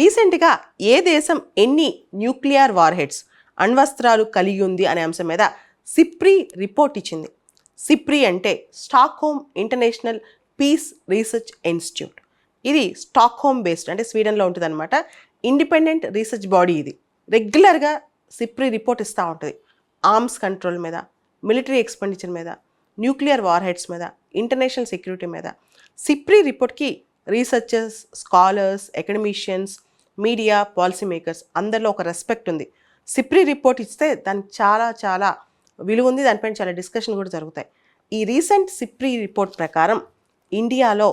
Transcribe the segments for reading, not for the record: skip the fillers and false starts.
రీసెంట్గా ఏ దేశం ఎన్ని న్యూక్లియర్ వార్హెడ్స్ అణ్వస్త్రాలు కలిగి ఉంది అనే అంశం మీద సిప్రి రిపోర్ట్ ఇచ్చింది. సిప్రి అంటే Stockholm International Peace Research Institute. ఇది స్టాక్హోమ్ బేస్డ్, అంటే స్వీడన్లో ఉంటుంది అనమాట. ఇండిపెండెంట్ రీసెర్చ్ బాడీ ఇది. రెగ్యులర్గా సిప్రి రిపోర్ట్ ఇస్తూ ఉంటుంది ఆర్మ్స్ కంట్రోల్ మీద, మిలిటరీ ఎక్స్పెండిచర్ మీద, న్యూక్లియర్ వార్హెడ్స్ మీద, ఇంటర్నేషనల్ సెక్యూరిటీ మీద. సిప్రి రిపోర్ట్కి researchers, scholars, academicians, media, policy makers అందరిలో ఒక రెస్పెక్ట్ ఉంది. సిప్రి రిపోర్ట్ ఇస్తే దానికి చాలా చాలా విలువ ఉంది, దానిపైన చాలా డిస్కషన్ కూడా జరుగుతాయి. ఈ రీసెంట్ సిప్రి రిపోర్ట్ ప్రకారం ఇండియాలో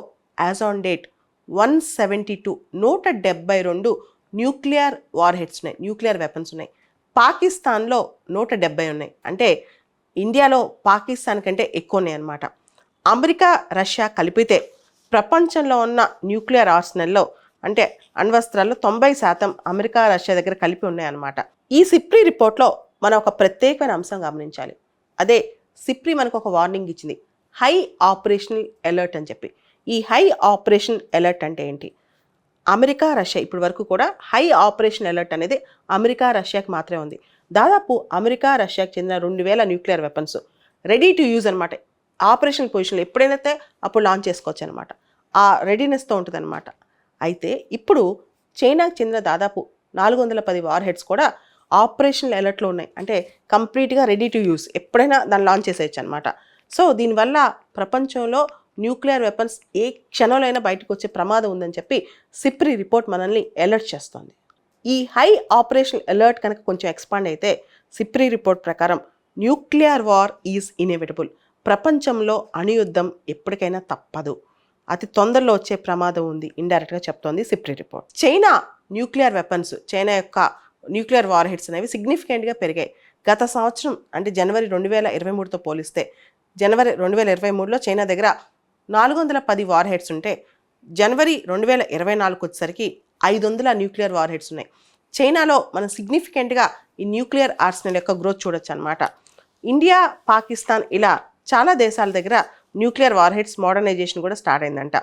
యాజ్ ఆన్ డేట్ 172 న్యూక్లియర్ వార్హెడ్స్ ఉన్నాయి, న్యూక్లియర్ వెపన్స్ ఉన్నాయి. పాకిస్తాన్లో 170 ఉన్నాయి. అంటే ఇండియాలో పాకిస్తాన్ కంటే ఎక్కువ ఉన్నాయి అన్నమాట. అమెరికా, రష్యా కలిపితే ప్రపంచంలో ఉన్న న్యూక్లియర్ ఆర్సనల్లో, అంటే అణ్వస్త్రాల్లో 90% అమెరికా, రష్యా దగ్గర కలిపి ఉన్నాయన్నమాట. ఈ సిప్రి రిపోర్ట్లో మనం ఒక ప్రత్యేకమైన అంశం గమనించాలి. అదే సిప్రి మనకు ఒక వార్నింగ్ ఇచ్చింది, హై ఆపరేషనల్ అలర్ట్ అని చెప్పి. ఈ హై ఆపరేషన్ అలర్ట్ అంటే ఏంటి? అమెరికా, రష్యా ఇప్పటి వరకు కూడా హై ఆపరేషన్ అలర్ట్ అనేది అమెరికా, రష్యాకి మాత్రమే ఉంది. దాదాపు అమెరికా, రష్యాకి చెందిన 2000 nuclear weapons ready to use అనమాట. ఆపరేషన్ పొజిషన్లో ఎప్పుడైతే అప్పుడు లాంచ్ చేసుకోవచ్చు అనమాట. ఆ రెడీనెస్తో ఉంటుంది అనమాట. అయితే ఇప్పుడు చైనాకి చెందిన దాదాపు 410 వార్హెడ్స్ కూడా ఆపరేషనల్ అలర్ట్లో ఉన్నాయి. అంటే కంప్లీట్గా రెడీ టు యూజ్, ఎప్పుడైనా దాన్ని లాంచ్ చేసేయచ్చు అనమాట. సో దీనివల్ల ప్రపంచంలో న్యూక్లియర్ వెపన్స్ ఏ క్షణంలో అయినా బయటకు వచ్చే ప్రమాదం ఉందని చెప్పి సిప్రి రిపోర్ట్ మనల్ని అలర్ట్ చేస్తుంది. ఈ హై ఆపరేషనల్ అలర్ట్ కనుక కొంచెం ఎక్స్పాండ్ అయితే సిప్రి రిపోర్ట్ ప్రకారం న్యూక్లియర్ వార్ ఈజ్ ఇన్ఎవిటబుల్. ప్రపంచంలో అణుయుద్ధం ఎప్పటికైనా తప్పదు, అతి తొందరలో వచ్చే ప్రమాదం ఉంది, ఇండైరెక్ట్గా చెప్తోంది SIPRI report. China nuclear weapons, China యొక్క న్యూక్లియర్ వార్హెడ్స్ అనేవి సిగ్నిఫికెంట్గా పెరిగాయి. గత సంవత్సరం అంటే జనవరి 2023తో పోలిస్తే జనవరి 2023లో చైనా దగ్గర 410 వార్హెడ్స్ ఉంటే జనవరి 2024 వచ్చేసరికి 500 న్యూక్లియర్ వార్హెడ్స్ ఉన్నాయి. చైనాలో మనం సిగ్నిఫికెంట్గా ఈ న్యూక్లియర్ ఆర్సనల్ యొక్క గ్రోత్ చూడొచ్చు అనమాట. ఇండియా, పాకిస్తాన్ ఇలా చాలా దేశాల దగ్గర న్యూక్లియర్ వార్హెడ్స్ మోడర్నైజేషన్ కూడా స్టార్ట్ అయిందంట.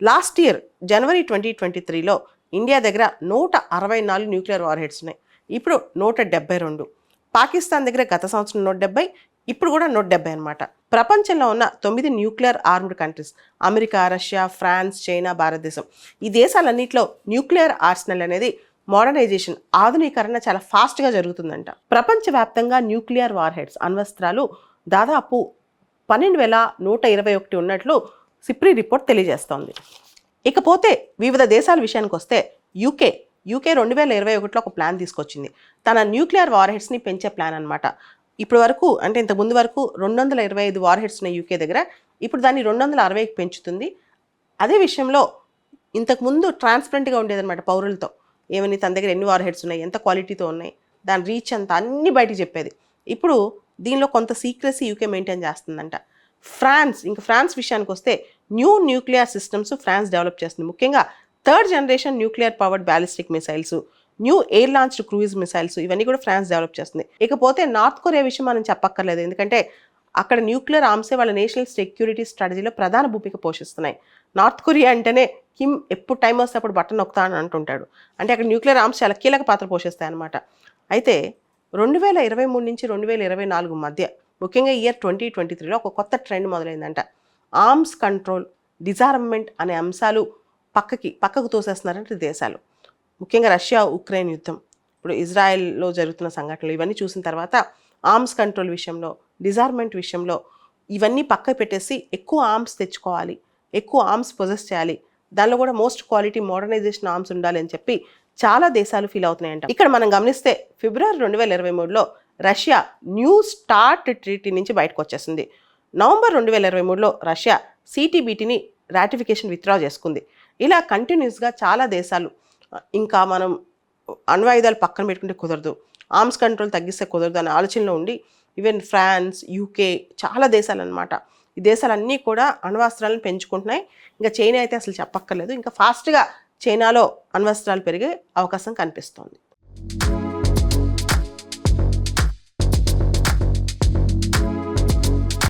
లాస్ట్ ఇయర్ జనవరి 2023లో ఇండియా దగ్గర 164 న్యూక్లియర్ వార్హెడ్స్ ఉన్నాయి. ఇప్పుడు 172. పాకిస్తాన్ దగ్గర గత సంవత్సరం 170, ఇప్పుడు కూడా 170 అనమాట. ప్రపంచంలో ఉన్న 9 nuclear armed countries, America, Russia, France, China, భారతదేశం, ఈ దేశాలన్నింటిలో న్యూక్లియర్ ఆర్సనల్ అనేది మోడర్నైజేషన్, ఆధునీకరణ చాలా ఫాస్ట్గా జరుగుతుందంట. ప్రపంచవ్యాప్తంగా న్యూక్లియర్ వార్హెడ్స్, అణ్వస్త్రాలు దాదాపు 12,121 ఉన్నట్లు సిప్రి రిపోర్ట్ తెలియజేస్తోంది. ఇకపోతే వివిధ దేశాల విషయానికి వస్తే యూకే 2021లో ఒక ప్లాన్ తీసుకొచ్చింది. తన న్యూక్లియర్ వార్హెడ్స్ని పెంచే ప్లాన్ అనమాట. ఇప్పటి వరకు, అంటే ఇంతకుముందు వరకు 225 వార్హెడ్స్ ఉన్నాయి యూకే దగ్గర, ఇప్పుడు దాన్ని 260కి పెంచుతుంది. అదే విషయంలో ఇంతకుముందు ట్రాన్స్పరెంట్గా ఉండేదన్నమాట పౌరులతో, ఏమని తన దగ్గర ఎన్ని వార్హెడ్స్ ఉన్నాయి, ఎంత క్వాలిటీతో ఉన్నాయి, దాని రీచ్ అంతా అన్ని బయటికి చెప్పేది. ఇప్పుడు దీనిలో కొంత సీక్రెసీ యూకే మెయింటైన్ చేస్తుందంట. ఫ్రాన్స్ విషయానికి వస్తే న్యూక్లియర్ సిస్టమ్స్ ఫ్రాన్స్ డెవలప్ చేస్తుంది. ముఖ్యంగా 3rd generation nuclear powered ballistic missiles, new air launched cruise missiles, ఇవన్నీ కూడా ఫ్రాన్స్ డెవలప్ చేస్తుంది. ఇకపోతే నార్త్ కొరియా విషయం మనం చెప్పక్కర్లేదు, ఎందుకంటే అక్కడ న్యూక్లియర్ ఆర్మ్సే వాళ్ళ నేషనల్ సెక్యూరిటీ స్ట్రాటజీలో ప్రధాన భూమిక పోషిస్తున్నాయి. నార్త్ కొరియా అంటేనే కిమ్ ఎప్పుడు టైం వస్తే అప్పుడు బటన్ నొక్కుతా అని అంటుంటాడు. అంటే అక్కడ న్యూక్లియర్ ఆర్మ్స్ చాలా కీలక పాత్ర పోషిస్తాయి అన్నమాట. అయితే 2023 నుంచి 2024 మధ్య, ముఖ్యంగా ఇయర్ 2023లో ఒక కొత్త ట్రెండ్ మొదలైందంట. ఆర్మ్స్ కంట్రోల్, డిజార్మ్మెంట్ అనే అంశాలు పక్కకు తోసేస్తున్నారంటే దేశాలు. ముఖ్యంగా రష్యా, ఉక్రెయిన్ యుద్ధం, ఇప్పుడు ఇజ్రాయెల్లో జరుగుతున్న సంఘటనలు, ఇవన్నీ చూసిన తర్వాత ఆర్మ్స్ కంట్రోల్ విషయంలో, డిజార్మెంట్ విషయంలో ఇవన్నీ పక్కకు పెట్టేసి ఎక్కువ ఆర్మ్స్ తెచ్చుకోవాలి, ఎక్కువ ఆర్మ్స్ పొజెస్ చేయాలి, దానిలో కూడా మోస్ట్ క్వాలిటీ మోడర్నైజేషన్ ఆర్మ్స్ ఉండాలి అని చెప్పి చాలా దేశాలు ఫీల్ అవుతున్నాయంట. ఇక్కడ మనం గమనిస్తే ఫిబ్రవరి 2023లో రష్యా న్యూ స్టార్ట్ ట్రీటీ నుంచి బయటకు వచ్చేసింది. నవంబర్ 2023లో రష్యా సిటీబీటీని రాటిఫికేషన్ విత్డ్రా చేసుకుంది. ఇలా కంటిన్యూస్గా చాలా దేశాలు, ఇంకా మనం అణ్వాయుధాలు పక్కన పెట్టుకుంటే కుదరదు, ఆర్మ్స్ కంట్రోల్ తగ్గిస్తే కుదరదు అనే ఆలోచనలో ఉండి ఈవెన్ ఫ్రాన్స్, యూకే, చాలా దేశాలు అనమాట, ఈ దేశాలన్నీ కూడా అణ్వాస్త్రాలను పెంచుకుంటున్నాయి. ఇంకా చైనా అయితే అసలు చెప్పక్కర్లేదు, ఇంకా ఫాస్ట్గా చైనాలో అణ్వస్త్రాలు పెరిగే అవకాశం కనిపిస్తోంది.